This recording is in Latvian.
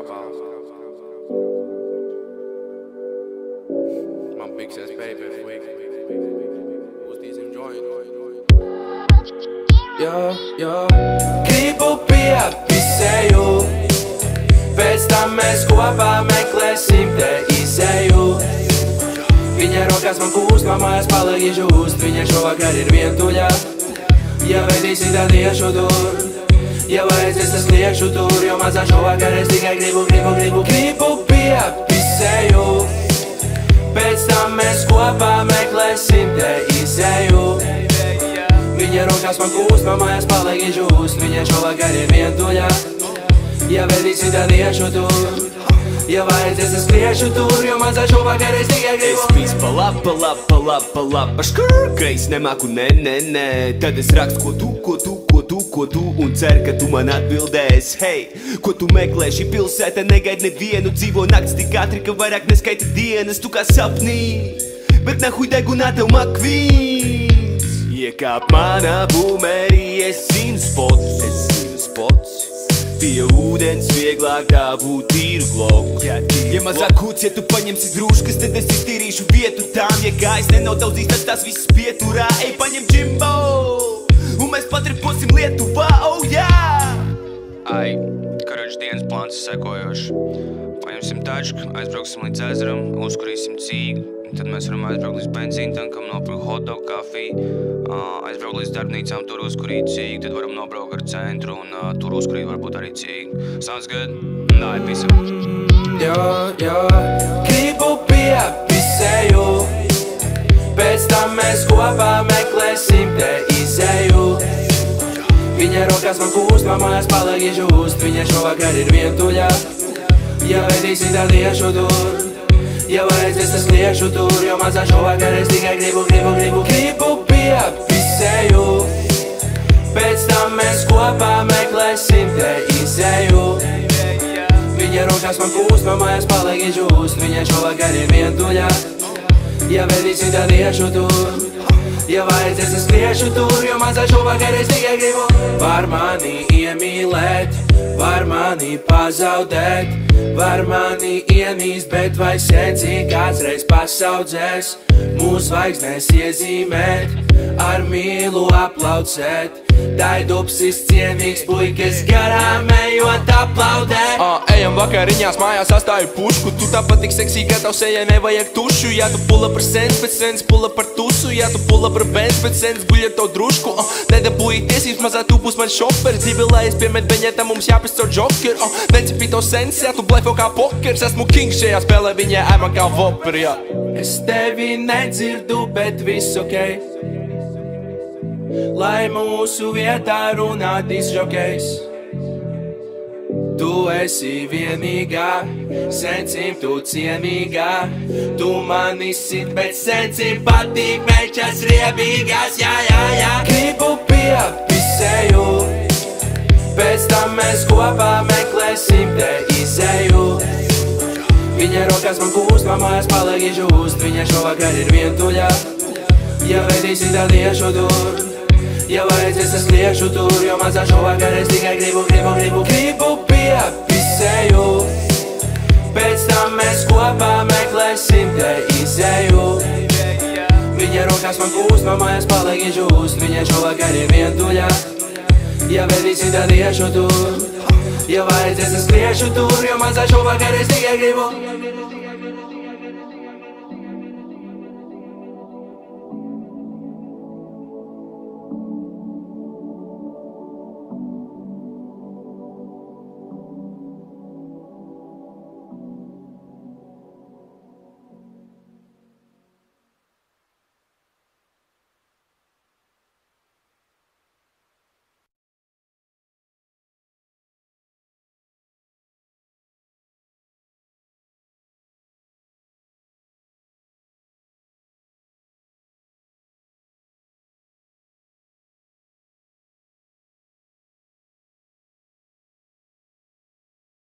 balss. Man piksies baby freak. Uztīsim joint. Gribu piepisēju, pēc tam mēs kopā meklēsim te izēju. Viņa rokās man kūst, man mājās palīgi žūst. Viņa šovakar ir vientuļa. Ja veidīsi, tad iešu tur. Ja vajadzēs, es liekšu tur. Jo mazā šovakar es tikai gribu piepisēju. Pēc tam mēs kopā meklēsim te izēju. Viņa rokās man kūst, man mājās palīgi žūst. Viņa šovakar ir vientuļa. Ja veidīsi, tad iešu tur. Ja vajadzēs, es skriešu tur, jo mazā šovakar es tikai gribu. Es pīs pa lapa, škrr, ka es nemāku nē. Tad es rakstu, ko tu, un ceru, ka tu man atbildēsi. Hei, ko tu meklē, šī pilsēta negaid nevienu. Dzīvo nakts tik ātri, ka vairāk neskaita dienas. Tu kā sapnī, bet nahuj degunā tev makvīns. Iekāp manā bumerī, es zinu spots. Pie ūdens vieglāk dabūt tīru gloku. Ja mazāk kūts, ja tu paņemsi drūškas, tad es iztīrīšu vietu tām. Ja gājs nenodaudzīs, tad tās visas pieturā. Ej, paņem Jimbo, un mēs patriposim Lietuvā, oh yeah! Ai, karoči dienas plāns ir sekojošs. Paņemsim tačku, aizbrauksim līdz ezeram, uzkurīsim cīgu. Tad mēs varam aizbraukt līdz benzīntankam, nopirkt hotdog, kafiju, aizbraukt līdz darbnīcām, tur uzkurīt cīgu, tad varam nobraukt ar centru un tur uzkurīt varbūt arī cīgu. Sounds good? Nā, peace out. Gribu piepisēju, pēc tam mēs kopā meklēsim te izēju. Viņa rokās man kūst, man mājās palīgi žūst. Viņa šovakar ir vientuļa. Ja veidīsi, tad iešu tur. Ja vajadzēs, es liekšu tur, jo mazā šovakar es tikai gribu piepisēju. Pēc tam mēs kopā meklēsim te izēju. Viņa rokās man kūst, man mājās palīgi žūst. Viņa šovakar ir vientuļa. Ja veidīsi, tad iešu tur. Ja vajadzēs, es liešu tur, jo mazā šovakar es tikai gribu. Var mani iemīlēt, var mani pazaudēt. Var mani ienīst, bet vai sēdzī kādsreiz pasaudzēs. Mūs zvaigznēs iezīmēt, ar mīlu aplaucēt. Tai dupsis cienīgs puikas garām ejot aplaudē. Ejam vakariņās, mājās astāju pušku. Tu tāpat tik seksī, ka tav sejai nevajag tušu. Ja tu pula par sens, pēc sens pula par tusu. Ja tu pula par bens, pēc sens guļ ar to drušku. Nedabūji tiesības, mazā tu būs man šofer. Dzīvi, lai es piemet beņetā, mums jāpēc caur joker. Necipī to sens, ja tu blefo kā pokers. Esmu kings šajā spēlē, viņai ēma kā vopper, jā. Es tevi nedzirdu, bet viss okei. Lai mūsu vietā runā disžokejs. Tu esi vienīgā, sencim tu cienīgā. Tu mani sit, bet sencim patīk mečas riebīgās, jā. Gribu piepisēju, pēc tam mēs kopā meklēsim te izēju. Viņa rokās man kūst, man mājās palīgi žūst. Viņa šovakar ir vientuļa. Ja veidīsi, tad iešu tur. Ja vajadzēs, es liekšu tur, jo mazā šovakar es tikai gribu piepisēju. Pēc tam mēs kopā meklēsim te izēju. Viņa rokās man kūst, man mājās palīgi žūst. Viņa šovakar ir vientuļa. Ja veidīsi, tad iešu tur. Ja vajadzēs, es liešu tur, jo mazā šovakar es tikai gribu